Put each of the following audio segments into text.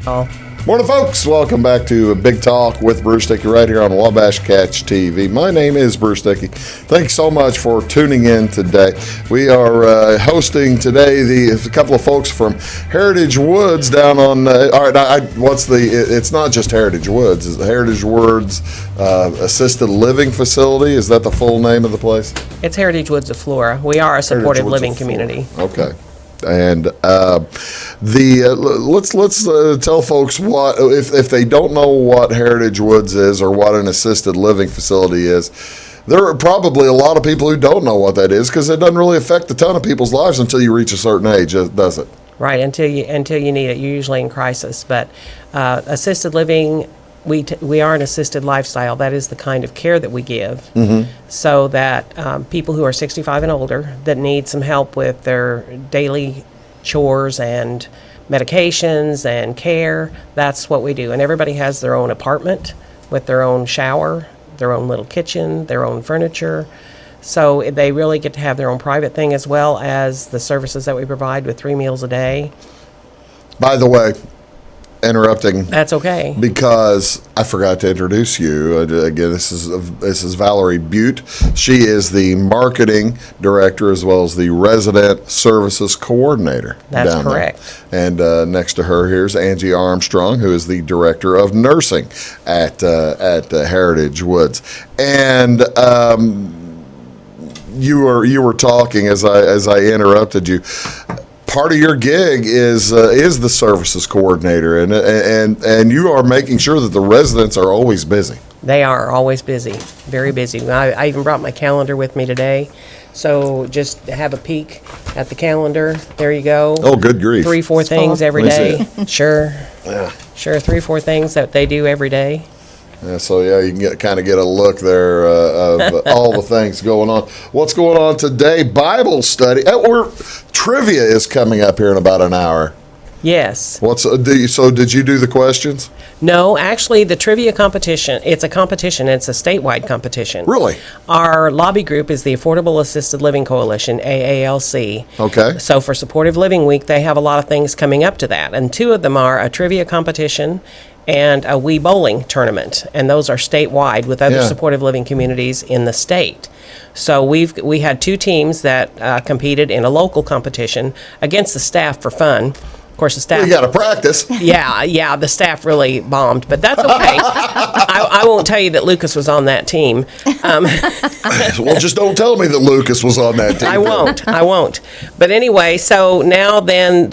Oh. Morning, folks. Welcome back to Big Talk with Bruce Dickey right here on Wabash Catch TV. My name is Bruce Dickey. Thanks so much for tuning in today. We are hosting today a couple of folks from Heritage Woods down on. All right, it's not just Heritage Woods. It's the Heritage Woods Assisted Living Facility. Is that the full name of the place? It's Heritage Woods of Flora. We are a supportive living community. Okay. And let's tell folks what if they don't know what Heritage Woods is or what an assisted living facility is. There are probably a lot of people who don't know what that is because it doesn't really affect a ton of people's lives until you reach a certain age, does it? Right, until you need it. You're usually in crisis. But assisted living, we are an assisted lifestyle. That is the kind of care that we give, so that people who are 65 and older that need some help with their daily chores and medications and care, that's what we do. And everybody has their own apartment with their own shower, their own little kitchen, their own furniture. So they really get to have their own private thing, as well as the services that we provide with 3 meals a day. By the way, interrupting. That's okay. Because I forgot to introduce you. Again, this is Valerie Bute. She is the marketing director as well as the resident services coordinator. That's correct. There. And next to her here's Angie Armstrong, who is the director of nursing at Heritage Woods. And you were talking as I interrupted you. Part of your gig is the services coordinator, and you are making sure that the residents are always busy. They are always busy, very busy. I even brought my calendar with me today, so just have a peek at the calendar. There you go. Oh, good grief! 3-4 things every day. Sure. Yeah. Sure, 3-4 things that they do every day. So you can kind of get a look there of all the things going on. What's going on today? Bible study. Trivia is coming up here in about an hour. Yes. So did you do the questions? No, actually, the trivia competition, it's a competition. It's a statewide competition. Really? Our lobby group is the Affordable Assisted Living Coalition, AALC. Okay. So for Supportive Living Week, they have a lot of things coming up to that. And 2 of them are a trivia competition and a Wii bowling tournament, and those are statewide with other supportive living communities in the state. So we had 2 teams that competed in a local competition against the staff for fun. Of course, the staff. You got to practice. Yeah. The staff really bombed, but that's okay. I won't tell you that Lucas was on that team. Well, just don't tell me that Lucas was on that team. I won't. But anyway, so now then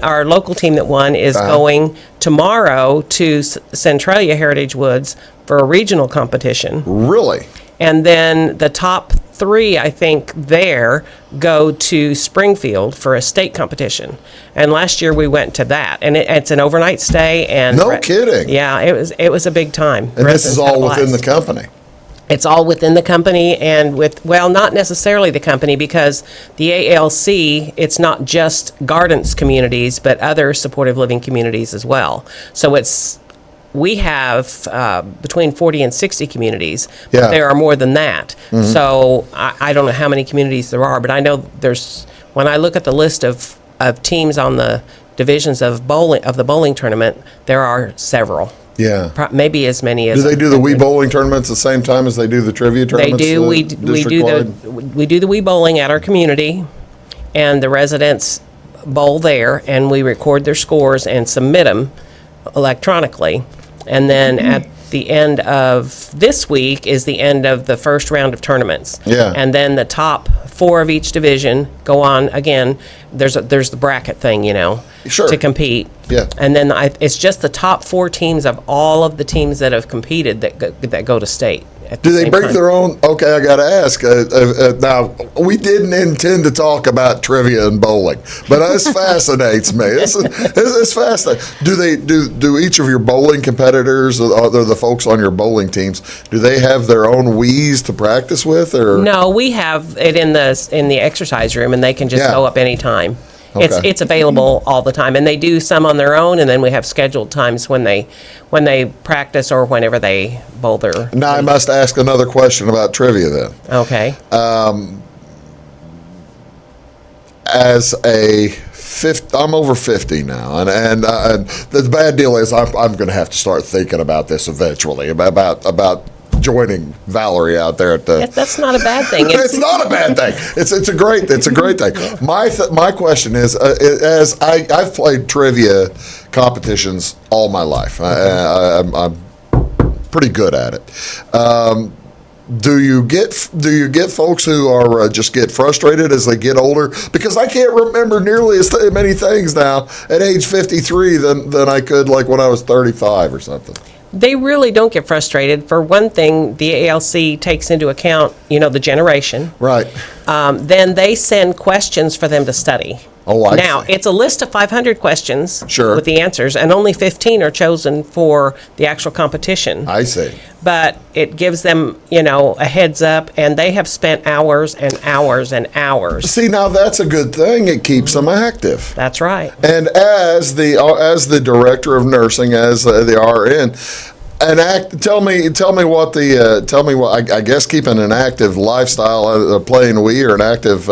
our local team that won is going tomorrow to Centralia Heritage Woods for a regional competition. Really? And then the top 3, I think, there go to Springfield for a state competition. And last year we went to that, and it's an overnight stay. And no kidding. Yeah, it was a big time. And this is all within the company. It's all within the company, and not necessarily the company, because the ALC, it's not just Gardens communities, but other supportive living communities as well. So we have between 40 and 60 communities, but there are more than that. Mm-hmm. So I don't know how many communities there are, but I know when I look at the list of teams on the divisions of the bowling tournament, there are several. Yeah. Maybe as many as. Do they do the Wii bowling tournaments the same time as they do the trivia tournaments? They do. We do the Wii bowling at our community, and the residents bowl there, and we record their scores and submit them electronically. And then at the end of this week is the end of the first round of tournaments. Yeah. And then the top 4 of each division go on again. There's the bracket thing, Sure. to compete. Yeah. And then it's just the top 4 teams of all of the teams that have competed that go to state. Do they bring their own? Okay, I got to ask. Now, we didn't intend to talk about trivia and bowling, but this fascinates me. This is fascinating. Do each of your bowling competitors, or the folks on your bowling teams, do they have their own Wiis to practice with, or? No, we have it in the exercise room, and they can just go up anytime. Okay. It's available all the time, and they do some on their own, and then we have scheduled times when they practice or whenever they bowl their. Now I must ask another question about trivia then. Okay. As a I'm over 50 now, and the bad deal is I'm going to have to start thinking about this eventually about joining Valerie out there at the. That's not a bad thing. It's not a bad thing. It's a great thing. My question is, as I've played trivia competitions all my life. I'm pretty good at it. Do you get folks who are just get frustrated as they get older? Because I can't remember nearly as many things now at age 53 than I could like when I was 35 or something. They really don't get frustrated. For one thing, the ALC takes into account, the generation. Right. Then they send questions for them to study. Oh, I Now, see. it's a list of 500 questions Sure. with the answers, and only 15 are chosen for the actual competition. I see. But it gives them, a heads up, and they have spent hours and hours and hours. See, now that's a good thing. It keeps them active. That's right. And as the director of nursing, as the RN, tell me what I guess keeping an active lifestyle, playing Wii or an active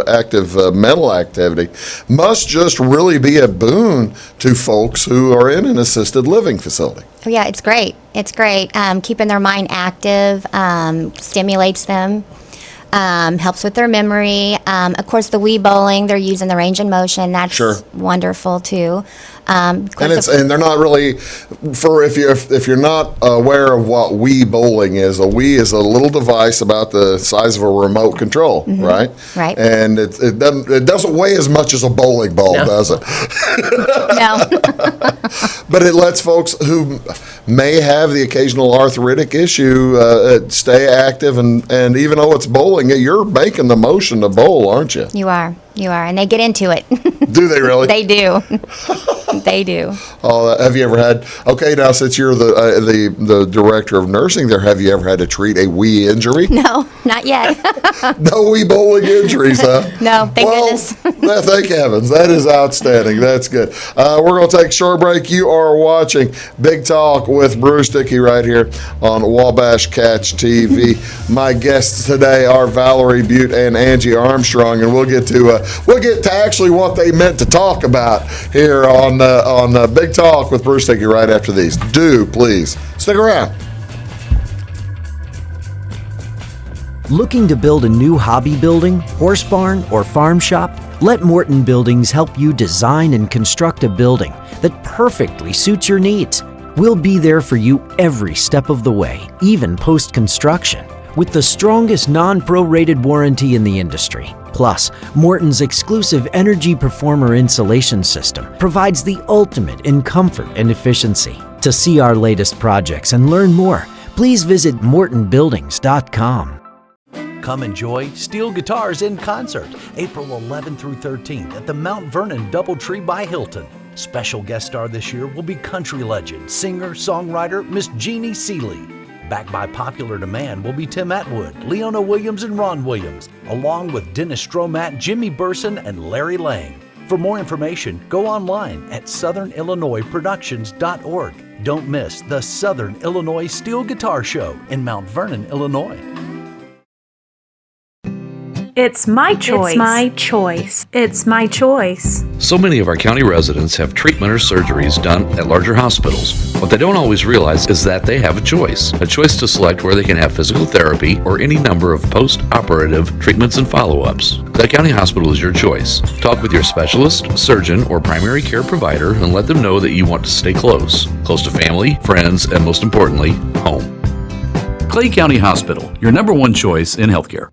mental activity must just really be a boon to folks who are in an assisted living facility. Oh, yeah, it's great. It's great. Keeping their mind active stimulates them, helps with their memory. Of course, the Wii bowling, they're using the range and motion. That's Sure. wonderful too. And they're not really if you're not aware of what Wii bowling is. A Wii is a little device about the size of a remote control, right? Right. And it doesn't weigh as much as a bowling ball, No. does it? No. But it lets folks who may have the occasional arthritic issue stay active, and even though it's bowling, you're making the motion to bowl, aren't you? You are, and they get into it. Do they really? They do. They do. Oh, have you ever had? Okay, now since you're the director of nursing there, have you ever had to treat a Wii injury? No, not yet. No Wii bowling injuries, huh? No, thank goodness. Thank heavens. That is outstanding. That's good. We're going to take a short break. You are watching Big Talk with Bruce Dickey right here on Wabash Catch TV. My guests today are Valerie Bute and Angie Armstrong, and we'll get to actually what they meant to talk about here on Big Talk with Bruce Dickey right after these. Do please stick around. Looking to build a new hobby building, horse barn, or farm shop? Let Morton Buildings help you design and construct a building that perfectly suits your needs. We'll be there for you every step of the way, even post-construction, with the strongest non-prorated warranty in the industry. Plus, Morton's exclusive Energy Performer insulation system provides the ultimate in comfort and efficiency. To see our latest projects and learn more, please visit mortonbuildings.com. Come enjoy Steel Guitars in concert, April 11th through 13th at the Mount Vernon Doubletree by Hilton. Special guest star this year will be country legend, singer-songwriter Miss Jeannie Seeley. Backed by popular demand will be Tim Atwood, Leona Williams, and Ron Williams, along with Dennis Stromat, Jimmy Burson, and Larry Lang. For more information, go online at southernillinoisproductions.org. Don't miss the Southern Illinois Steel Guitar Show in Mount Vernon, Illinois. It's my choice. It's my choice. It's my choice. So many of our county residents have treatment or surgeries done at larger hospitals. What they don't always realize is that they have a choice to select where they can have physical therapy or any number of post-operative treatments and follow-ups. Clay County Hospital is your choice. Talk with your specialist, surgeon, or primary care provider and let them know that you want to stay close to family, friends, and most importantly, home. Clay County Hospital, your number one choice in healthcare.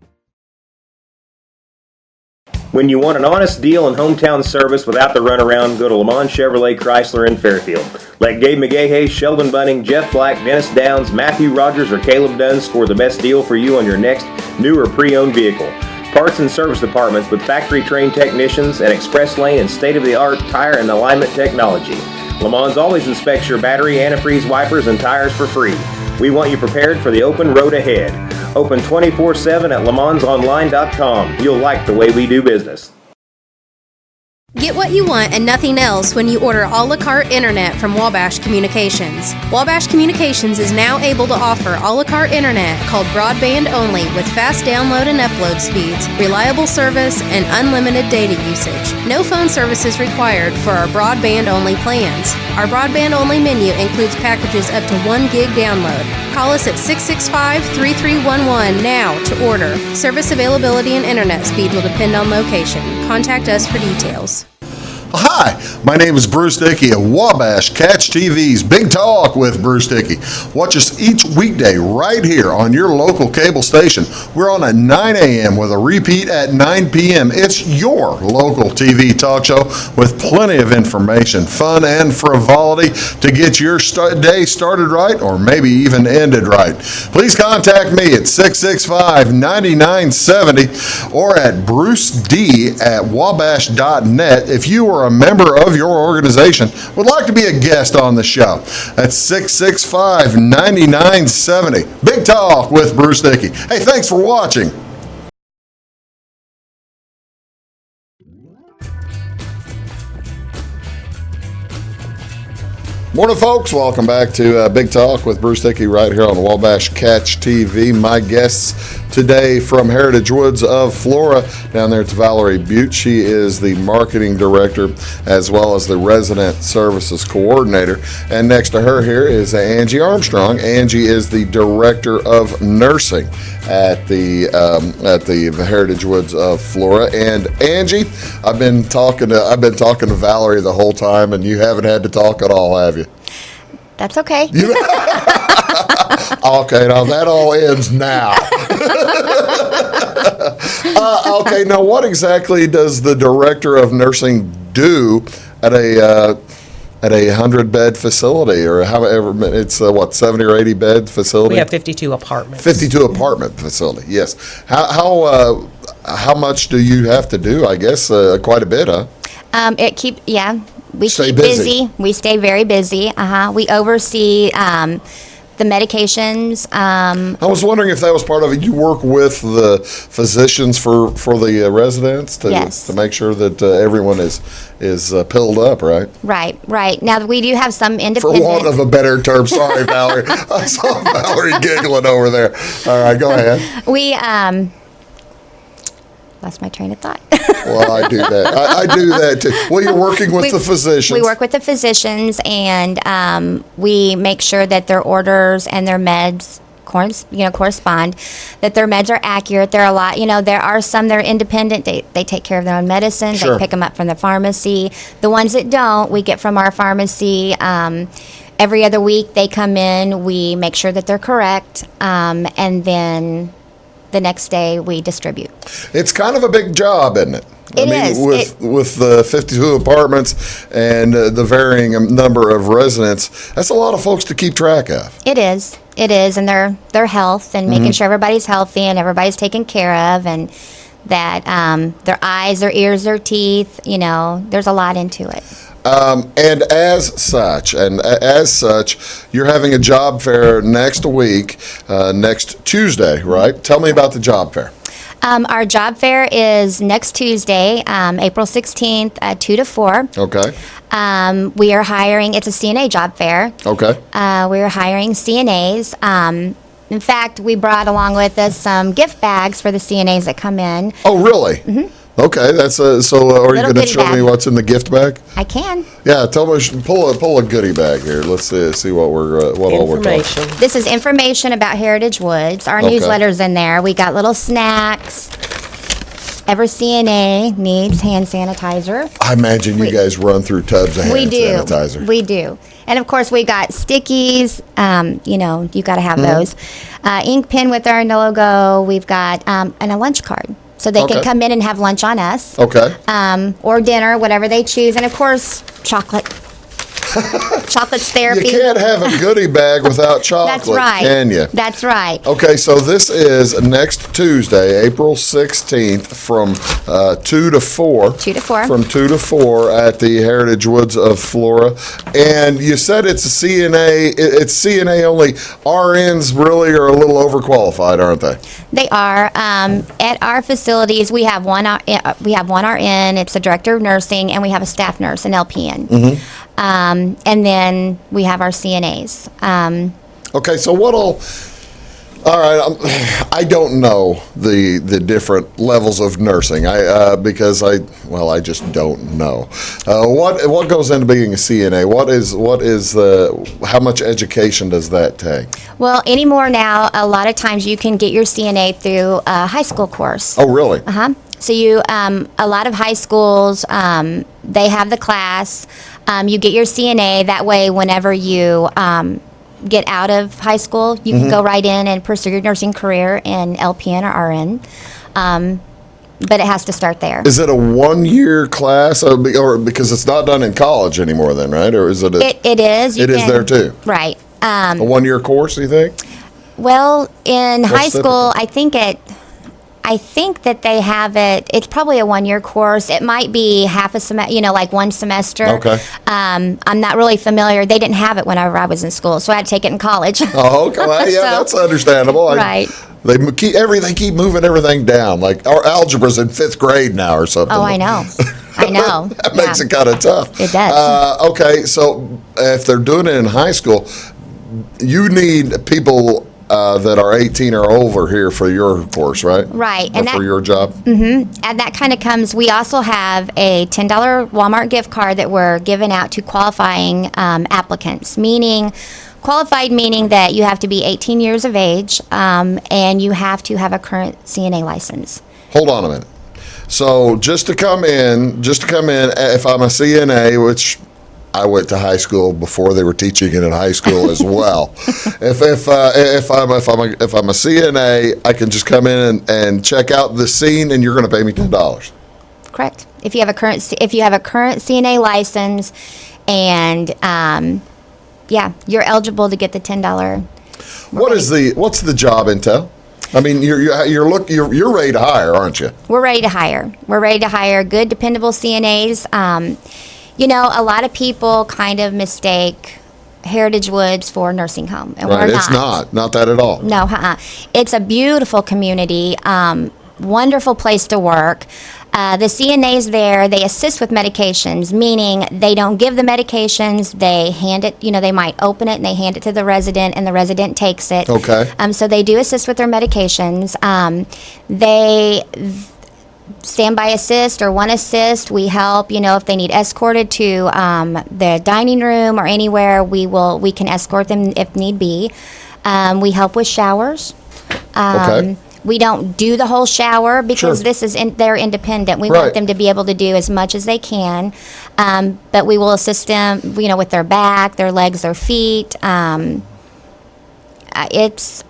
When you want an honest deal and hometown service without the runaround, go to Lamont Chevrolet Chrysler in Fairfield. Let Gabe McGahey, Sheldon Bunning, Jeff Black, Dennis Downs, Matthew Rogers, or Caleb Dunn score the best deal for you on your next new or pre-owned vehicle. Parts and service departments with factory-trained technicians and express lane and state-of-the-art tire and alignment technology. Lamont always inspects your battery, antifreeze, wipers, and tires for free. We want you prepared for the open road ahead. Open 24/7 at LeMansOnline.com. You'll like the way we do business. Get what you want and nothing else when you order a la carte internet from Wabash Communications. Wabash Communications is now able to offer a la carte internet called broadband only with fast download and upload speeds, reliable service, and unlimited data usage. No phone services required for our broadband only plans. Our broadband only menu includes packages up to 1 gig download. Call us at 665-3311 now to order. Service availability and internet speed will depend on location. Contact us for details. Hi, my name is Bruce Dickey of Wabash Catch TV's Big Talk with Bruce Dickey. Watch us each weekday right here on your local cable station. We're on at 9 a.m. with a repeat at 9 p.m. It's your local TV talk show with plenty of information, fun, and frivolity to get your day started right or maybe even ended right. Please contact me at 665-9970 or at bruced@wabash.net if you are a member of your organization would like to be a guest on the show. That's 665-9970. Big Talk with Bruce Dickey. Hey, thanks for watching. Morning, folks. Welcome back to Big Talk with Bruce Dickey right here on Wabash Catch TV. My guests today from Heritage Woods of Flora. Down there, it's Valerie Bute. She is the marketing director as well as the resident services coordinator. And next to her here is Angie Armstrong. Angie is the director of nursing at the Heritage Woods of Flora. And Angie, I've been talking to Valerie the whole time, and you haven't had to talk at all, have you? That's okay. Okay, now that all ends now. Okay, now what exactly does the director of nursing do at a 100-bed facility, or however it's 70 or 80 bed facility? We have 52 apartments. 52 apartment facility. Yes. How much do you have to do? I guess quite a bit, huh? We stay busy. We stay very busy. We oversee the medications. I was wondering if that was part of it. You work with the physicians for the residents to make sure that everyone is pilled up, right? Right. Now, we do have some independent. For want of a better term, sorry, Valerie. I saw Valerie giggling over there. All right, go ahead. We lost my train of thought. Well, I do that. I do that too. Well, you're working with the physicians. We work with the physicians, and we make sure that their orders and their meds correspond, that their meds are accurate. There are a lot, there are some that are independent. They take care of their own medicine. Sure. They pick them up from the pharmacy. The ones that don't, we get from our pharmacy. Every other week they come in. We make sure that they're correct, and then the next day we distribute. It's kind of a big job, isn't it? It is. With the 52 apartments and the varying number of residents, that's a lot of folks to keep track of. It is, and their health and making sure everybody's healthy and everybody's taken care of, and that their eyes, their ears, their teeth. There's a lot into it. And as such, you're having a job fair next week, next Tuesday, right? Tell me about the job fair. Our job fair is next Tuesday, April 16th, 2 to 4. Okay. We are hiring, it's a CNA job fair. Okay. We are hiring CNAs. In fact, we brought along with us some gift bags for the CNAs that come in. Oh, really? Mm-hmm. Okay, that's so. Are you going to show me what's in the gift bag? I can. Yeah, tell me. Pull a goodie bag here. Let's see what all we're talking. This is information about Heritage Woods. Our newsletter's in there. We got little snacks. Every CNA needs hand sanitizer. I imagine you guys run through tubs of hand sanitizer. We do. And of course, we got stickies. You got to have those. Ink pen with our logo. We've got and a lunch card. So they can come in and have lunch on us. Okay. Or dinner, whatever they choose. And of course, chocolate. Chocolate's therapy. You can't have a goodie bag without chocolate, That's right. can you? That's right. Okay, so this is next Tuesday, April 16th, from 2 to 4. 2 to 4. From 2 to 4 at the Heritage Woods of Flora. And you said it's a CNA. It's CNA only. RNs really are a little overqualified, aren't they? They are. At our facilities, we have one RN. It's the director of nursing, and we have a staff nurse, an LPN. And then we have our CNAs. Okay, so all right, I don't know the different levels of nursing. Because I just don't know. What goes into being a CNA? How much education does that take? Well, anymore now, a lot of times you can get your CNA through a high school course. Oh, really? So a lot of high schools, they have the class. You get your CNA. That way, whenever you get out of high school, you can go right in and pursue your nursing career in LPN or RN. But it has to start there. Is it a 1-year class, or because it's not done in college anymore? Then, right? Or is it? It is. It is there too. Right. A 1-year course, you think? Well, in high school, I think that they have it. It's probably a 1-year course. It might be half a semester, like one semester. Okay. I'm not really familiar. They didn't have it whenever I was in school, so I had to take it in college. Oh, okay. Well, yeah, that's understandable. Right. They keep moving everything down. Like our algebra's in 5th grade now or something. Oh, I know. I know. That makes it kind of tough. It does. Okay, so if they're doing it in high school, you need people that are 18 or over here for your course, right? Right. Or for your job? And that kind of comes, we also have a $10 Walmart gift card that we're giving out to qualifying applicants, qualified meaning that you have to be 18 years of age and you have to have a current CNA license. Hold on a minute. So just to come in, if I'm a CNA, which I went to high school before they were teaching it in high school as well. If I'm a CNA, I can just come in and check out the scene, and you're going to pay me $10. Correct. If you have a current CNA license, and you're eligible to get the $10. What's the job intel? I mean, you're ready to hire, aren't you? We're ready to hire. We're ready to hire good, dependable CNAs. A lot of people kind of mistake Heritage Woods for a nursing home, and right. we're It's not that at all. No, It's a beautiful community, wonderful place to work. The CNAs there, they assist with medications, meaning they don't give the medications, they hand it, they might open it and they hand it to the resident and the resident takes it. Okay. So they do assist with their medications. They standby assist or one assist. We help, if they need escorted to the dining room or anywhere, we can escort them if need be. We help with showers. Okay. We don't do the whole shower because they're independent. We want them to be able to do as much as they can, but we will assist them, with their back, their legs, their feet. It's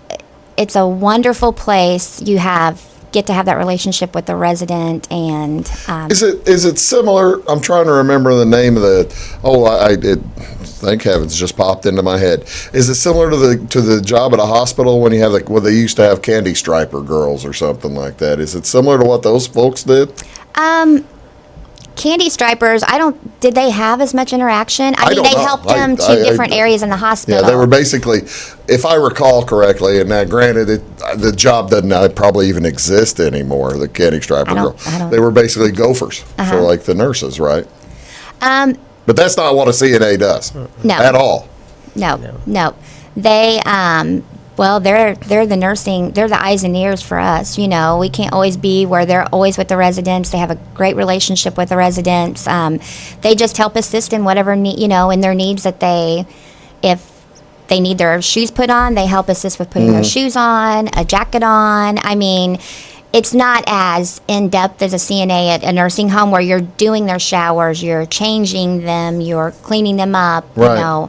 a wonderful place. You get to have that relationship with the resident, and is it similar? I'm trying to remember the name of thank heavens, just popped into my head. Is it similar to the job at a hospital when you have where they used to have candy striper girls or something like that? Is it similar to what those folks did? Candy stripers, did they have as much interaction? I mean, they helped them to different areas in the hospital. Yeah, they were basically, if I recall correctly, and now granted, the job doesn't probably even exist anymore, the candy striper girl. They were basically gophers for like the nurses, right? But that's not what a CNA does. No. At all. No. They, they're the nursing, they're the eyes and ears for us. We can't always be where they're always with the residents. They have a great relationship with the residents. They just help assist in whatever in their needs that if they need their shoes put on, they help assist with putting their shoes on, a jacket on. I mean, it's not as in-depth as a CNA at a nursing home where you're doing their showers, you're changing them, you're cleaning them up, Right.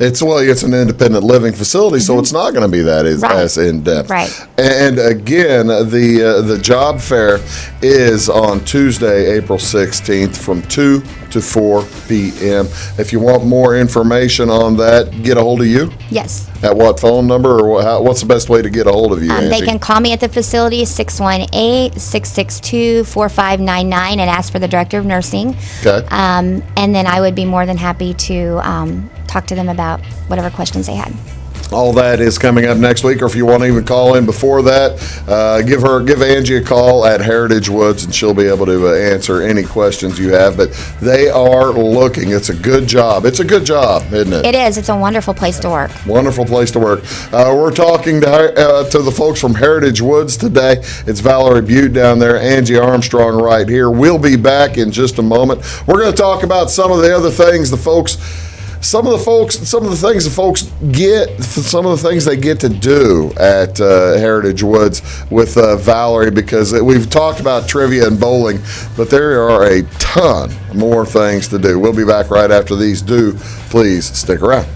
It's an independent living facility, so it's not going to be that as in depth. Right. And again, the job fair is on Tuesday, April 16th, from 2 to 4 p.m. If you want more information on that, get a hold of you. Yes. At what phone number, or what's the best way to get a hold of you, Angie? They can call me at the facility, 618-662-4599, and ask for the director of nursing. Okay. And then I would be more than happy to talk to them about whatever questions they had. All that is coming up next week, or if you want to even call in before that, give Angie a call at Heritage Woods, and she'll be able to answer any questions you have. But they are looking. It's a good job. It's a good job, isn't it? It is. It's a wonderful place to work. Wonderful place to work. We're talking to the folks from Heritage Woods today. It's Valerie Bute down there, Angie Armstrong right here. We'll be back in just a moment. We're going to talk about some of the other things some of the things the folks get, some of the things they get to do at Heritage Woods with Valerie, because we've talked about trivia and bowling, but there are a ton more things to do. We'll be back right after these. Please stick around.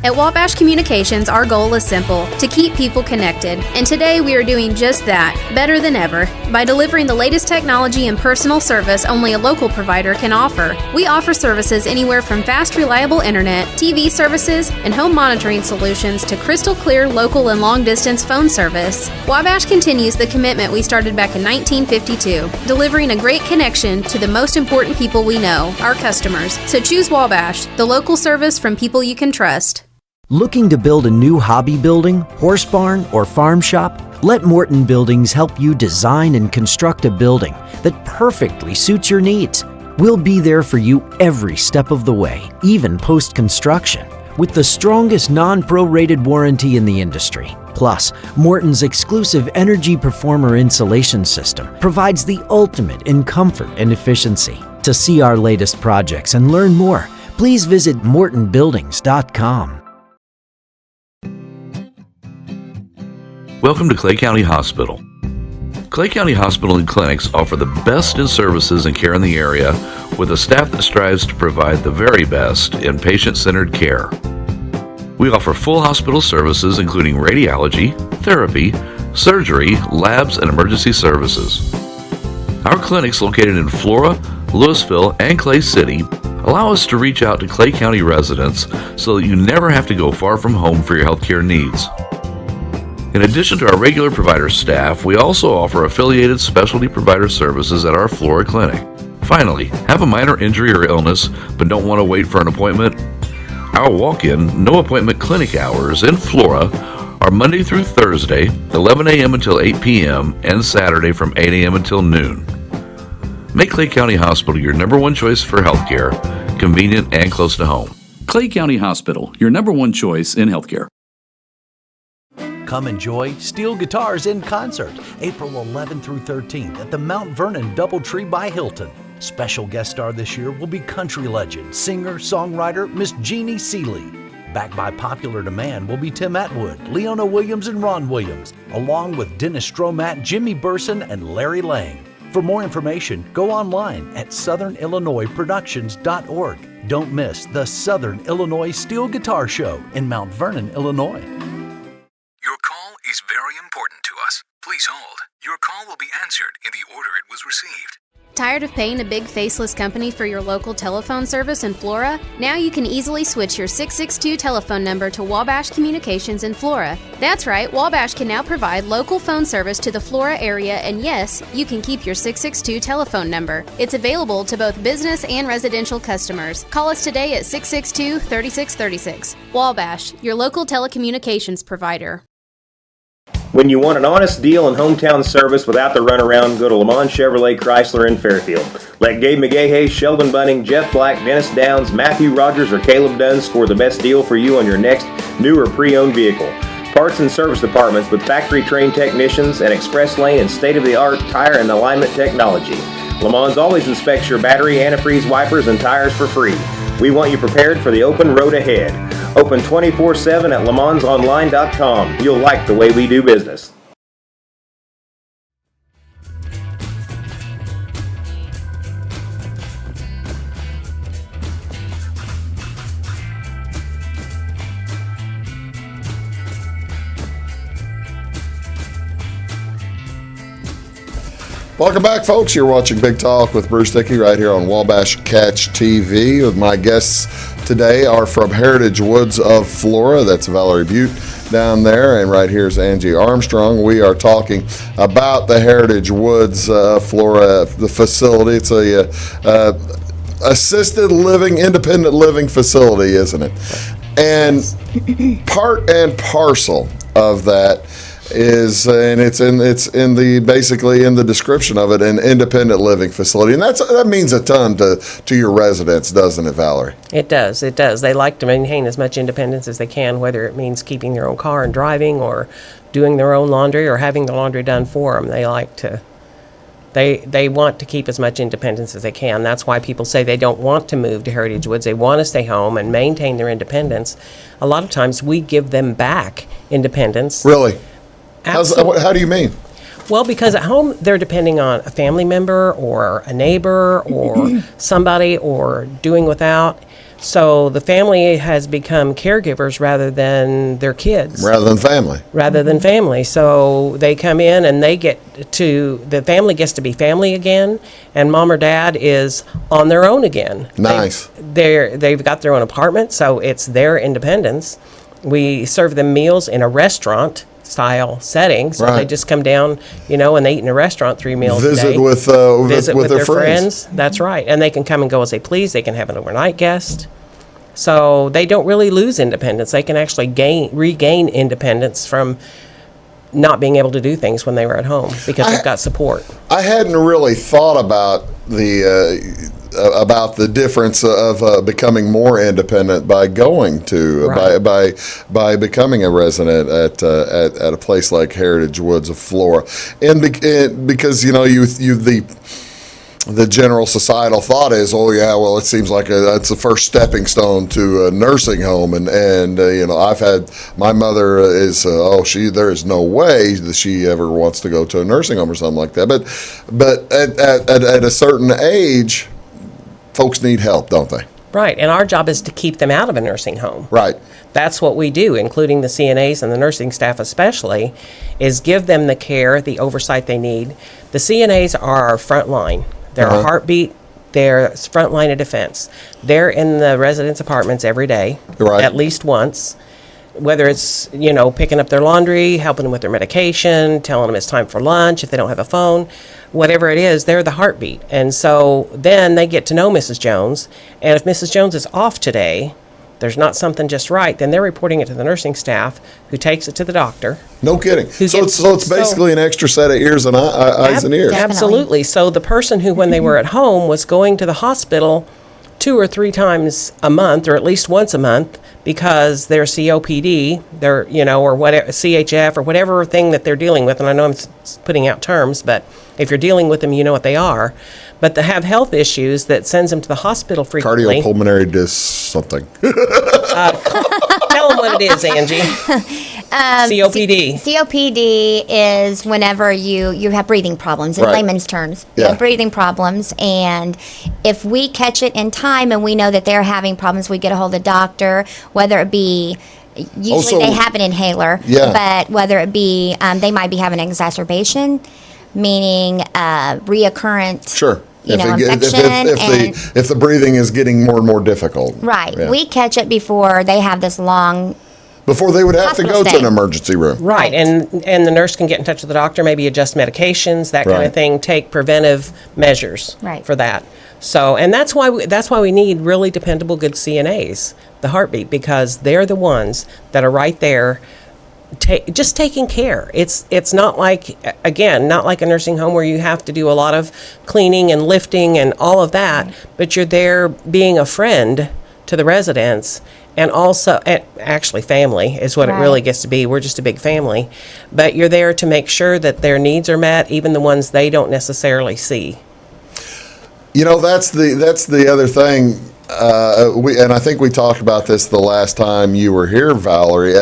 At Wabash Communications, our goal is simple: to keep people connected. And today we are doing just that, better than ever, by delivering the latest technology and personal service only a local provider can offer. We offer services anywhere from fast, reliable internet, TV services, and home monitoring solutions to crystal clear local and long-distance phone service. Wabash continues the commitment we started back in 1952, delivering a great connection to the most important people we know, our customers. So choose Wabash, the local service from people you can trust. Looking to build a new hobby building, horse barn, or farm shop? Let Morton Buildings help you design and construct a building that perfectly suits your needs. We'll be there for you every step of the way, even post-construction, with the strongest non-prorated warranty in the industry. Plus, Morton's exclusive Energy Performer insulation system provides the ultimate in comfort and efficiency. To see our latest projects and learn more, please visit mortonbuildings.com. Welcome to Clay County Hospital. Clay County Hospital and Clinics offer the best in services and care in the area, with a staff that strives to provide the very best in patient-centered care. We offer full hospital services including radiology, therapy, surgery, labs, and emergency services. Our clinics located in Flora, Louisville, and Clay City allow us to reach out to Clay County residents so that you never have to go far from home for your healthcare needs. In addition to our regular provider staff, we also offer affiliated specialty provider services at our Flora clinic. Finally, have a minor injury or illness but don't want to wait for an appointment? Our walk-in, no-appointment clinic hours in Flora are Monday through Thursday, 11 a.m. until 8 p.m., and Saturday from 8 a.m. until noon. Make Clay County Hospital your number one choice for healthcare, convenient and close to home. Clay County Hospital, your number one choice in healthcare. Come enjoy steel guitars in concert April 11th through 13th at the Mount Vernon Doubletree by Hilton. Special guest star this year will be country legend, singer, songwriter Miss Jeannie Seeley. Backed by popular demand will be Tim Atwood, Leona Williams, and Ron Williams, along with Dennis Stromat, Jimmy Burson, and Larry Lang. For more information, go online at southernillinoisproductions.org. Don't miss the Southern Illinois Steel Guitar Show in Mount Vernon, Illinois. Your call is very important to us. Please hold. Your call will be answered in the order it was received. Tired of paying a big faceless company for your local telephone service in Flora? Now you can easily switch your 662 telephone number to Wabash Communications in Flora. That's right, Wabash can now provide local phone service to the Flora area, and yes, you can keep your 662 telephone number. It's available to both business and residential customers. Call us today at 662-3636. Wabash, your local telecommunications provider. When you want an honest deal and hometown service without the runaround, go to Lamont Chevrolet Chrysler in Fairfield. Let Gabe McGahey, Sheldon Bunning, Jeff Black, Dennis Downs, Matthew Rogers, or Caleb Dunn score the best deal for you on your next new or pre-owned vehicle. Parts and service departments with factory-trained technicians and express lane and state-of-the-art tire and alignment technology. Lamont always inspects your battery, antifreeze, wipers, and tires for free. We want you prepared for the open road ahead. Open 24/7 at LeMansOnline.com. You'll like the way we do business. Welcome back, folks. You're watching Big Talk with Bruce Dickey right here on Wabash Catch TV. With my guests today are from Heritage Woods of Flora. That's Valerie Bute down there, and right here is Angie Armstrong. We are talking about the Heritage Woods Flora, the facility. It's a assisted living, independent living facility, isn't it? And part and parcel of that is, and it's in the basically in the description of it, an independent living facility, and that means a ton to your residents, doesn't it, Valerie? It does. They like to maintain as much independence as they can, whether it means keeping their own car and driving, or doing their own laundry, or having the laundry done for them. They like to. They want to keep as much independence as they can. That's why people say they don't want to move to Heritage Woods. They want to stay home and maintain their independence. A lot of times we give them back independence. Really? Absolutely. How do you mean? Well, because at home they're depending on a family member or a neighbor or somebody, or doing without. So the family has become caregivers rather than their kids. Rather than family. So they come in and the family gets to be family again, and mom or dad is on their own again. Nice. They've got their own apartment, so it's their independence. We serve them meals in a restaurant style setting, so they just come down, and they eat in a restaurant 3 meals a day. Visit with their friends. That's right, and they can come and go as they please. They can have an overnight guest, so they don't really lose independence. They can actually regain independence from not being able to do things when they were at home, because they've got support. I hadn't really thought about the difference of becoming more independent by going to by becoming a resident at a place like Heritage Woods of Flora, and because the general societal thought is, it seems like that's the first stepping stone to a nursing home, and I've had, my mother is there is no way that she ever wants to go to a nursing home or something like that, but at a certain age, folks need help, don't they? Right, and our job is to keep them out of a nursing home. Right. That's what we do, including the CNAs and the nursing staff especially, is give them the care, the oversight they need. The CNAs are our front line. They're our heartbeat. They're front line of defense. They're in the residents' apartments every day, at least once, whether it's, picking up their laundry, helping them with their medication, telling them it's time for lunch if they don't have a phone. Whatever it is, they're the heartbeat. And so then they get to know Mrs. Jones, and if Mrs. Jones is off today, there's not something just right, then they're reporting it to the nursing staff, who takes it to the doctor. No kidding. So it's basically an extra set of ears and eyes and ears. Definitely. Absolutely. So the person who, when they were at home, was going to the hospital 2 or 3 times a month, or at least once a month, because their COPD, or whatever, CHF, or whatever thing that they're dealing with, and I know I'm putting out terms, but if you're dealing with them, you know what they are. But they have health issues that sends them to the hospital frequently. Cardiopulmonary disc something. Tell them what it is, Angie. COPD. COPD is whenever you have breathing problems, in layman's terms. You have breathing problems, and if we catch it in time and we know that they're having problems, we get a hold of the doctor, whether it be, usually they have an inhaler, but whether it be, they might be having an exacerbation, meaning reoccurrent infection. If the breathing is getting more and more difficult. Right. Yeah. We catch it before they have this long before they would have to go to an emergency room. Right. And the nurse can get in touch with the doctor, maybe adjust medications, that kind of thing, take preventive measures for that. So, and that's why we need really dependable, good CNAs, the heartbeat, because they're the ones that are right there just taking care. It's not like, again, not like a nursing home where you have to do a lot of cleaning and lifting and all of that, but you're there being a friend to the residents, and also, actually family is what it really gets to be. We're just a big family, but you're there to make sure that their needs are met, even the ones they don't necessarily see. That's the other thing. And I think we talked about this the last time you were here, Valerie.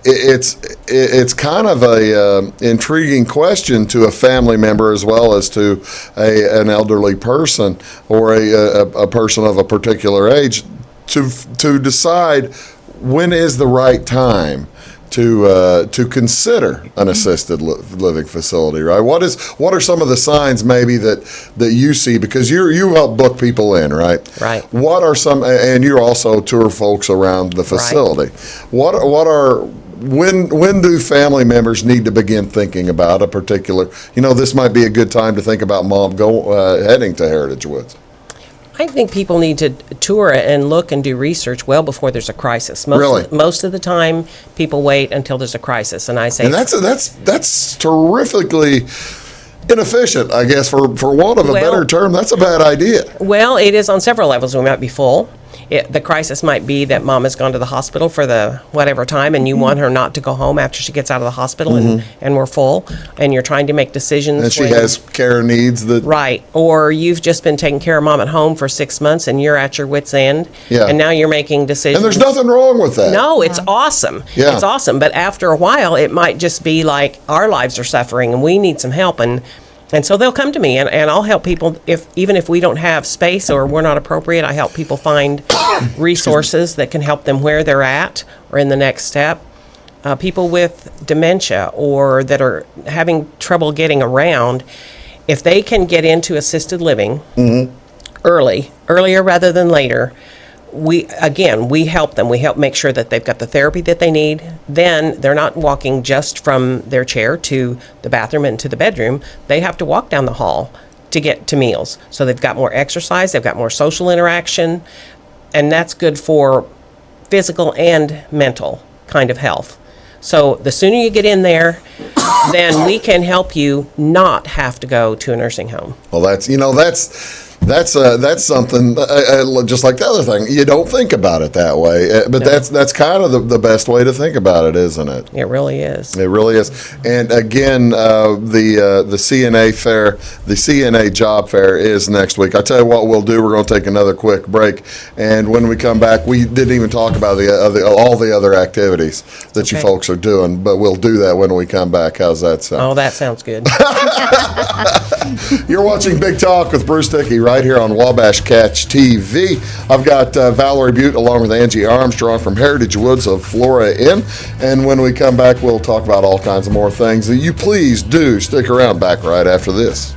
It's kind of a intriguing question to a family member as well as to an elderly person or a person of a particular age to decide when is the right time to consider an assisted living facility, right? What are some of the signs maybe that you see, because you help book people in, right? Right. What are some, and you also tour folks around the facility. Right. When do family members need to begin thinking about a particular, this might be a good time to think about mom heading to Heritage Woods? I think people need to tour and look and do research well before there's a crisis. Most of the time, people wait until there's a crisis, and I say, and that's terrifically inefficient, I guess, for want of a better term. That's a bad idea. Well, it is on several levels. We might be full. The crisis might be that mom has gone to the hospital for the whatever time, and you want her not to go home after she gets out of the hospital, and we're full, and you're trying to make decisions. And she has care needs that. Right. Or you've just been taking care of mom at home for 6 months, and you're at your wit's end, and now you're making decisions. And there's nothing wrong with that. No, it's awesome. Yeah. It's awesome. But after a while, it might just be like our lives are suffering, and we need some help, and so they'll come to me, and I'll help people, even if we don't have space or we're not appropriate. I help people find resources that can help them where they're at or in the next step. People with dementia or that are having trouble getting around, if they can get into assisted living earlier rather than later, we help them. We help make sure that they've got the therapy that they need. Then they're not walking just from their chair to the bathroom and to the bedroom. They have to walk down the hall to get to meals. So they've got more exercise, they've got more social interaction, and that's good for physical and mental kind of health. So the sooner you get in there, then we can help you not have to go to a nursing home. Well, that's something just like the other thing. You don't think about it that way, but that's kind of the best way to think about it, isn't it? It really is. It really is. And again, the CNA Fair, the CNA Job Fair is next week. I tell you what we'll do. We're going to take another quick break, and when we come back, we didn't even talk about all the other activities that you folks are doing, but we'll do that when we come back. How's that sound? Oh, that sounds good. You're watching Big Talk with Bruce Dickey right here on Wabash Catch TV. I've got Valerie Bute along with Angie Armstrong from Heritage Woods of Flora in. And when we come back, we'll talk about all kinds of more things. You please do stick around back right after this.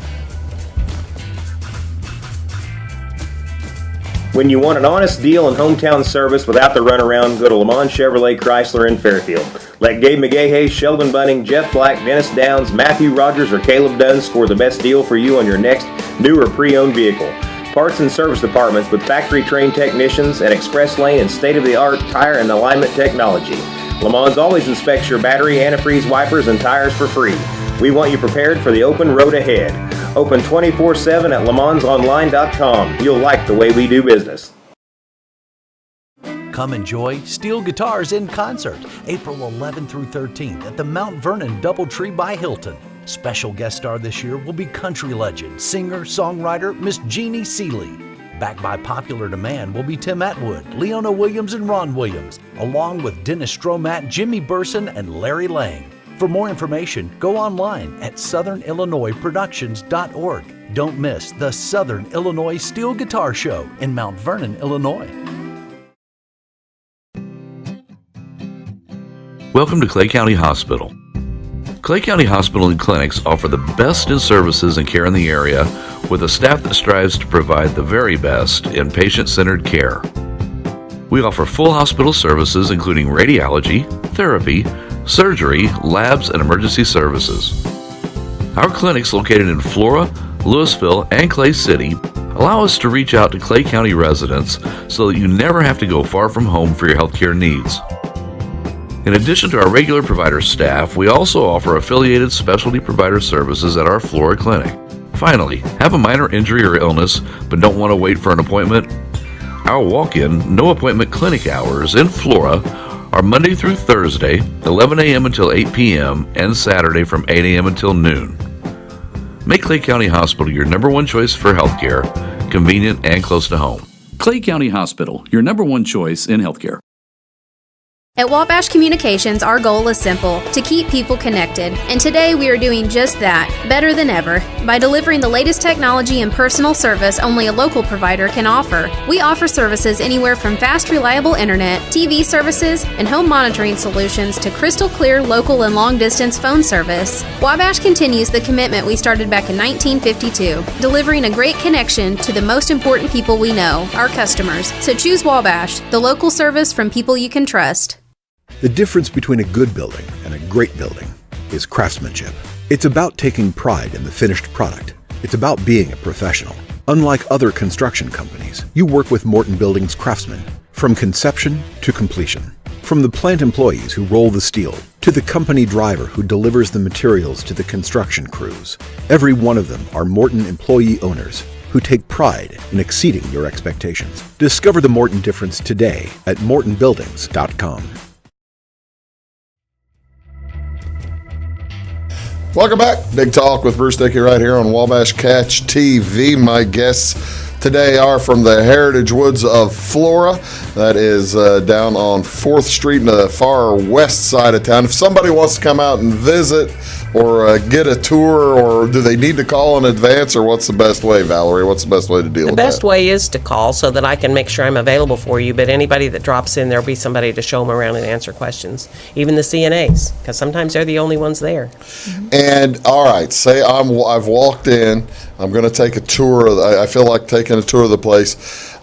When you want an honest deal and hometown service without the runaround, go to Lamont Chevrolet Chrysler in Fairfield. Let Gabe McGahey, Sheldon Bunning, Jeff Black, Dennis Downs, Matthew Rogers, or Caleb Dunn score the best deal for you on your next new or pre-owned vehicle. Parts and service departments with factory-trained technicians and express lane and state-of-the-art tire and alignment technology. Lamont always inspects your battery, antifreeze, wipers, and tires for free. We want you prepared for the open road ahead. Open 24/7 at LeMansOnline.com. You'll like the way we do business. Come enjoy Steel Guitars in Concert, April 11th through 13th at the Mount Vernon Doubletree by Hilton. Special guest star this year will be country legend, singer, songwriter, Miss Jeannie Seeley. Backed by popular demand will be Tim Atwood, Leona Williams, and Ron Williams, along with Dennis Stromat, Jimmy Burson, and Larry Lang. For more information, go online at southernillinoisproductions.org. Don't miss the Southern Illinois Steel Guitar Show in Mount Vernon, Illinois. Welcome to Clay County Hospital. Clay County Hospital and Clinics offer the best in services and care in the area with a staff that strives to provide the very best in patient-centered care. We offer full hospital services including radiology, therapy, surgery, labs, and emergency services. Our clinics located in Flora, Louisville, and Clay City allow us to reach out to Clay County residents so that you never have to go far from home for your healthcare needs. In addition to our regular provider staff, we also offer affiliated specialty provider services at our Flora clinic. Finally, have a minor injury or illness but don't want to wait for an appointment? Our walk-in, no-appointment clinic hours in Flora are Monday through Thursday, 11 a.m. until 8 p.m., and Saturday from 8 a.m. until noon. Make Clay County Hospital your number one choice for healthcare, convenient and close to home. Clay County Hospital, your number one choice in healthcare. At Wabash Communications, our goal is simple, to keep people connected. And today we are doing just that, better than ever, by delivering the latest technology and personal service only a local provider can offer. We offer services anywhere from fast, reliable internet, TV services, and home monitoring solutions to crystal clear local and long-distance phone service. Wabash continues the commitment we started back in 1952, delivering a great connection to the most important people we know, our customers. So choose Wabash, the local service from people you can trust. The difference between a good building and a great building is craftsmanship. It's about taking pride in the finished product. It's about being a professional. Unlike other construction companies, you work with Morton Buildings craftsmen from conception to completion. From the plant employees who roll the steel to the company driver who delivers the materials to the construction crews, every one of them are Morton employee owners who take pride in exceeding your expectations. Discover the Morton difference today at mortonbuildings.com. Welcome back. Big Talk with Bruce Dickey right here on Wabash Catch TV. My guests today are from the Heritage Woods of Flora. That is down on 4th Street in the far west side of town. If somebody wants to come out and visit or get a tour, or do they need to call in advance, or what's the best way, Valerie? What's the best way to deal with that? The best way is to call so that I can make sure I'm available for you, but anybody that drops in, there'll be somebody to show them around and answer questions. Even the CNAs, because sometimes they're the only ones there. And, all right, say I've walked in, I'm going to take a tour. I feel like taking a tour of the place.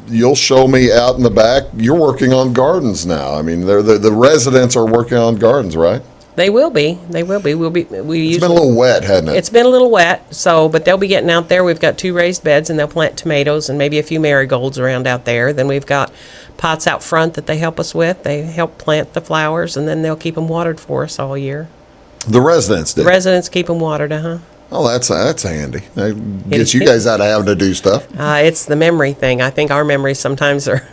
You'll show me out in the back. You're working on gardens now. I mean, the residents are working on gardens, right? They will be. It's been a little wet, hasn't it? It's been a little wet, but they'll be getting out there. We've got 2 raised beds, and they'll plant tomatoes and maybe a few marigolds around out there. Then we've got pots out front that they help us with. They help plant the flowers, and then they'll keep them watered for us all year. The residents do? The residents keep them watered, Oh, that's handy. That gets you guys out of having to do stuff. It's the memory thing. I think our memories sometimes are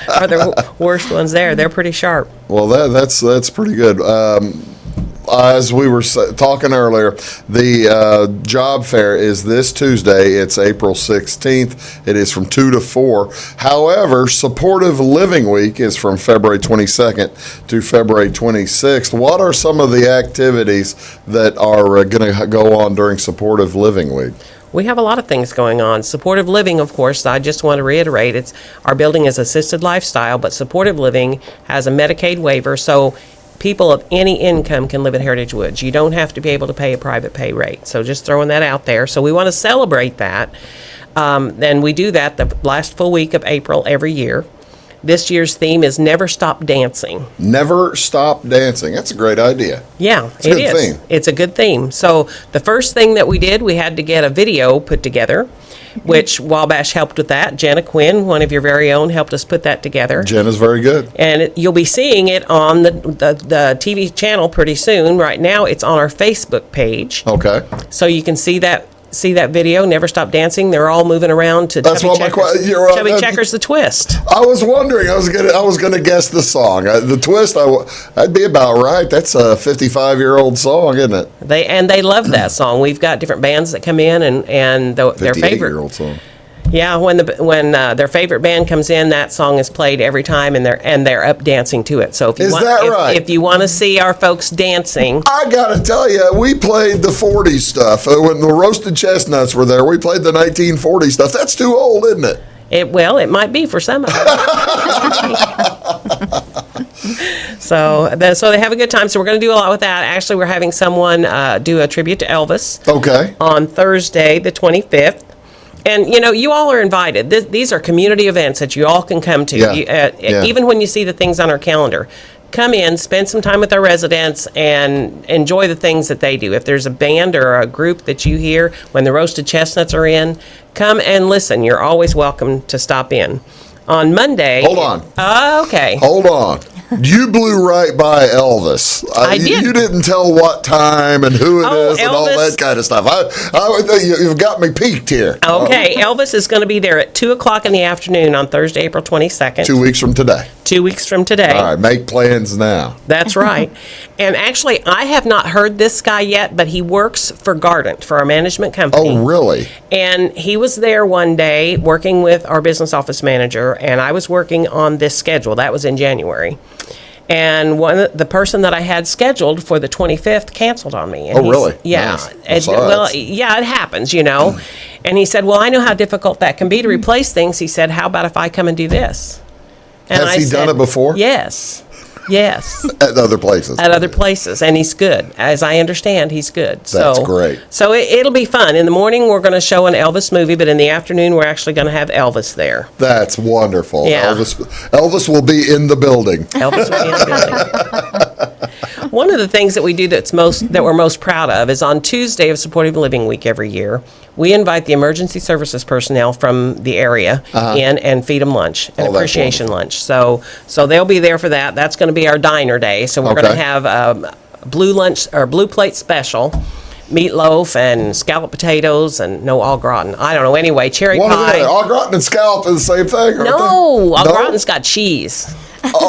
are the worst ones there. They're pretty sharp. Well, that's pretty good. As we were talking earlier, the job fair is this Tuesday. It's April 16th. It is from 2 to 4. However, Supportive Living Week is from February 22nd to February 26th. What are some of the activities that are going to go on during Supportive Living Week? We have a lot of things going on. Supportive living, of course, I just want to reiterate, our building is assisted lifestyle, but supportive living has a Medicaid waiver, so people of any income can live at Heritage Woods. You don't have to be able to pay a private pay rate. So just throwing that out there. So we want to celebrate that. Then we do that the last full week of April every year. This year's theme is Never Stop Dancing. Never Stop Dancing. That's a great idea. Yeah, it is. It's a good theme. It's a good theme. So the first thing that we did, we had to get a video put together, which Wabash helped with that. Jenna Quinn, one of your very own, helped us put that together. Jenna's very good. And you'll be seeing it on the TV channel pretty soon. Right now, it's on our Facebook page. Okay. So you can see that video, Never Stop Dancing. They're all moving around to Chubby Checkers the Twist. I was wondering. I was gonna guess the song. The Twist. I'd be about right. That's a 55-year-old song, isn't it? They love that song. We've got different bands that come in and their favorite 58-year-old song. Yeah, when their favorite band comes in, that song is played every time, and they're up dancing to it. So if you want to see our folks dancing, I gotta tell you, we played the 40s stuff when the Roasted Chestnuts were there. We played the 1940s stuff. That's too old, isn't it? It might be for some of them. So they have a good time. So we're going to do a lot with that. Actually, we're having someone do a tribute to Elvis. Okay. On Thursday, the 25th. And, you all are invited. These are community events that you all can come to. Yeah. Even when you see the things on our calendar. Come in, spend some time with our residents, and enjoy the things that they do. If there's a band or a group that you hear when the Roasted Chestnuts are in, come and listen. You're always welcome to stop in. On Monday... Hold on. Okay. Hold on. You blew right by Elvis. I did. You didn't tell what time and who it is and all that kind of stuff. You've got me peaked here. Okay. Elvis is going to be there at 2 o'clock in the afternoon on Thursday, April 22nd. 2 weeks from today. 2 weeks from today. All right. Make plans now. That's right. And actually, I have not heard this guy yet, but he works for Gardent, for our management company. Oh, really? And he was there one day working with our business office manager, and I was working on this schedule. That was in January. And the person that I had scheduled for the 25th canceled on me. And really? Yeah. Nice. Yeah, it happens, And he said, well, I know how difficult that can be to replace things. He said, how about if I come and do this? And Has he done it before? Yes. At other places? At other places. And he's good. As I understand, he's good. That's great. So it'll be fun. In the morning, we're going to show an Elvis movie, but in the afternoon, we're actually going to have Elvis there. That's wonderful. Yeah. Elvis will be in the building. Elvis will be in the building. One of the things that we do that we're most proud of is on Tuesday of Supportive Living Week every year, we invite the emergency services personnel from the area in and feed them lunch, an appreciation lunch. So they'll be there for that. That's going to be our diner day. So we're going to have a blue plate special, meatloaf and scalloped potatoes and no au gratin. I don't know. Anyway, cherry pie. Au gratin and scallop are the same thing, aren't No, they? au gratin's got cheese.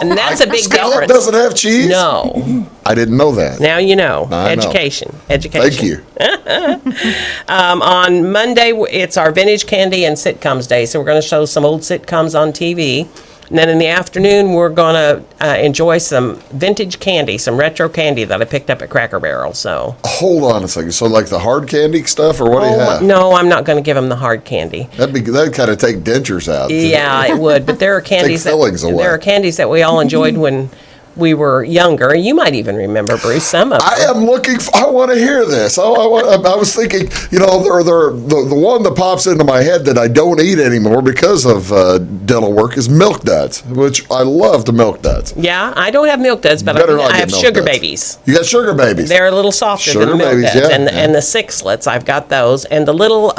And that's a big scallop difference. Doesn't have cheese? No. I didn't know that. Now you know. I know. Education. Thank you. On Monday, it's our vintage candy and sitcoms day. So we're going to show some old sitcoms on TV. And then in the afternoon, we're going to enjoy some vintage candy, some retro candy that I picked up at Cracker Barrel. So hold on a second. So like the hard candy stuff, or what do you have? No, I'm not going to give them the hard candy. That'd kind of take dentures out. Yeah, it would. But there are candies take fillings away. There are candies that we all enjoyed when we were younger. You might even remember, Bruce, some of them. I am looking. I want to hear this. I was thinking, the one that pops into my head that I don't eat anymore because of dental work is Milk Duds, which I love the Milk Duds. Yeah, I don't have Milk Duds, but I have Sugar Babies. You got Sugar Babies. They're a little softer than the Milk Duds. Yeah, and the Sixlets, I've got those. And the little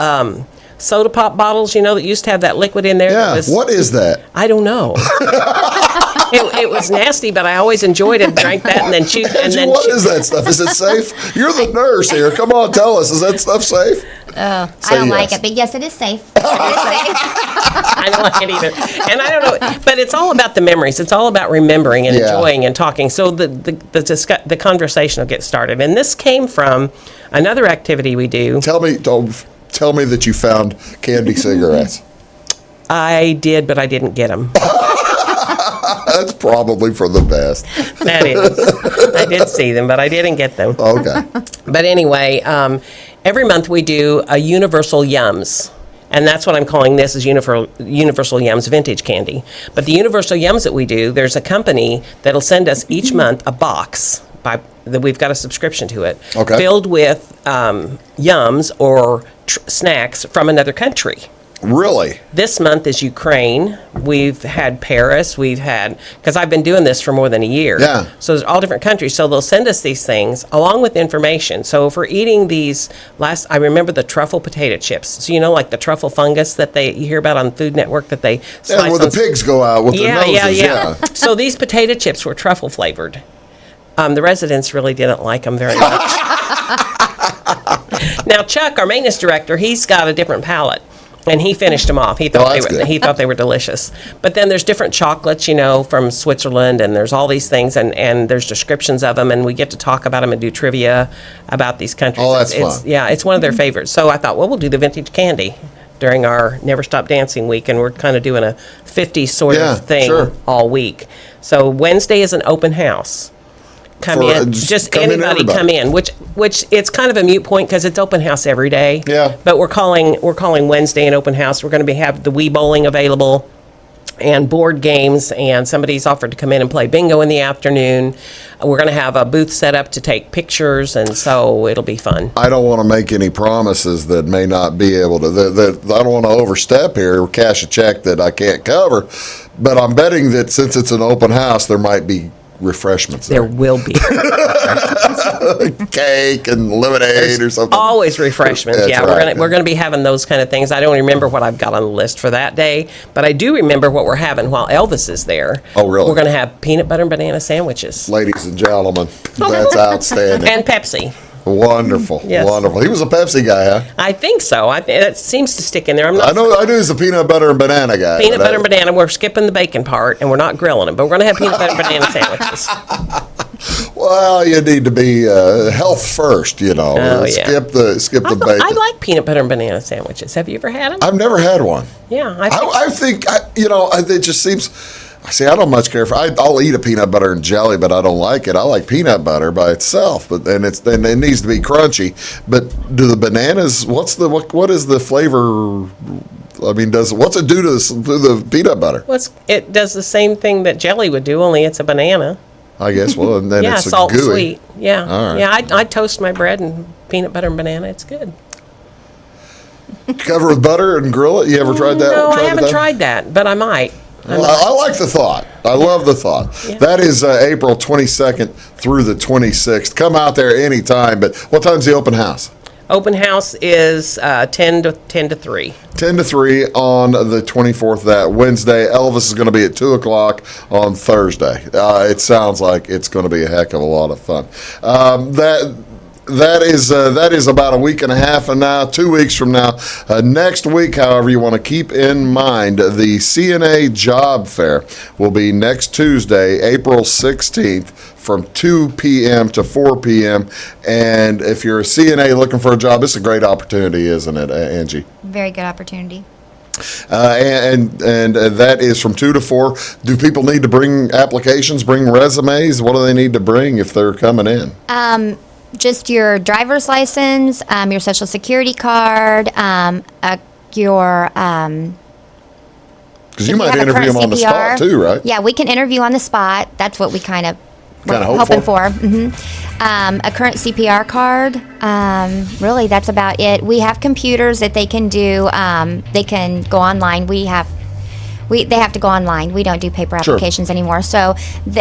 soda pop bottles, that used to have that liquid in there. Yeah, what is that? I don't know. It was nasty, but I always enjoyed it. Drank that and then chewed. What is that stuff? Is it safe? You're the nurse here. Come on, tell us. Is that stuff safe? I don't like it, but yes, it is safe. I don't like it either. And I don't know, but it's all about the memories. It's all about remembering and enjoying and talking. So the conversation will get started. And this came from another activity we do. Tell me that you found candy cigarettes. I did, but I didn't get them. That's probably for the best. That is. I did see them, but I didn't get them. Okay. But anyway, every month we do a Universal Yums. And that's what I'm calling this, is Universal Yums Vintage Candy. But the Universal Yums that we do, there's a company that'll send us each month a box that we've got a subscription to it, filled with yums or snacks from another country. Really? This month is Ukraine. We've had Paris. Because I've been doing this for more than a year. Yeah. So there's all different countries. So they'll send us these things along with information. So if we're eating these, I remember the truffle potato chips. So like the truffle fungus that you hear about on Food Network that they slice. Yeah, where the pigs go out with their noses. Yeah. So these potato chips were truffle flavored. The residents really didn't like them very much. Now Chuck, our maintenance director, he's got a different palate. And he finished them off. He thought they were delicious. But then there's different chocolates, from Switzerland, and there's all these things, and there's descriptions of them, and we get to talk about them and do trivia about these countries. Oh, that's fun. Yeah, it's one of their favorites. So I thought, well, we'll do the vintage candy during our Never Stop Dancing week, and we're kind of doing a 50s sort of thing all week. So Wednesday is an open house. Come in, anybody come in, which it's kind of a moot point because it's open house every day. Yeah. But we're calling Wednesday an open house. We're going to have the Wii bowling available and board games, and somebody's offered to come in and play bingo in the afternoon. We're going to have a booth set up to take pictures, and so it'll be fun. I don't want to make any promises that may not be able to. That I don't want to overstep here or cash a check that I can't cover. But I'm betting that since it's an open house, there might be refreshments there. There will be cake and lemonade or something. Always refreshments. We're going to be having those kind of things. I don't remember what I've got on the list for that day, but I do remember what we're having while Elvis is there. Oh, really? We're going to have peanut butter and banana sandwiches. Ladies and gentlemen, that's outstanding. And Pepsi. Wonderful, yes. Wonderful. He was a Pepsi guy, huh? I think so. That seems to stick in there. I know he's a peanut butter and banana guy. Peanut butter and banana. We're skipping the bacon part, and we're not grilling them, but we're going to have peanut butter and banana sandwiches. Well, you need to be health first, you know. Oh, yeah. Skip the bacon. I like peanut butter and banana sandwiches. Have you ever had them? I've never had one. Yeah, I think it just seems. See, I don't much care for. I'll eat a peanut butter and jelly, but I don't like it. I like peanut butter by itself, but then it needs to be crunchy. But do the bananas? What is the flavor? I mean, what's it do to the peanut butter? Well, it does the same thing that jelly would do, only it's a banana. I guess. Well, and then Yeah, it's salt and gooey. sweet. Yeah, All right. yeah. I toast my bread and peanut butter and banana. It's good. Cover with butter and grill it. You ever tried that? No, I haven't tried that, but I might. Well, I like the thought. I love the thought. Yeah. That is April 22nd through the 26th. Come out there anytime. But what time's the open house? Open house is 10 to 3. 10 to 3 on the 24th, that Wednesday. Elvis is going to be at 2 o'clock on Thursday. It sounds like it's going to be a heck of a lot of fun. That is about a week and a half from now, 2 weeks from now. Next week, however, you want to keep in mind the CNA Job Fair will be next Tuesday, April 16th, from 2 p.m. to 4 p.m. And if you're a CNA looking for a job, it's a great opportunity, isn't it, Angie? Very good opportunity. And that is from 2 to 4. Do people need to bring applications, bring resumes? What do they need to bring if they're coming in? Just your driver's license, your social security card, your because you might interview them on the spot too, right? Yeah, we can interview on the spot. That's what we kind of hope for. A current CPR card. Really, that's about it. We have computers that they can do. They can go online. They have to go online. We don't do paper applications anymore. So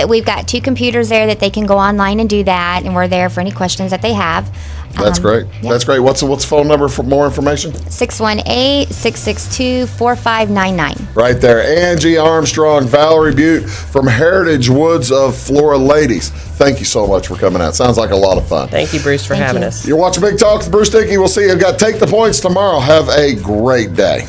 we've got 2 computers there that they can go online and do that, and we're there for any questions that they have. That's great. Yeah. That's great. What's the phone number for more information? 618-662-4599. Right there. Angie Armstrong, Valerie Bute from Heritage Woods of Flora. Ladies, thank you so much for coming out. Sounds like a lot of fun. Thank you, Bruce, for having us. You're watching Big Talk with Bruce Dickey. We'll see you. I've got Take the Points tomorrow. Have a great day.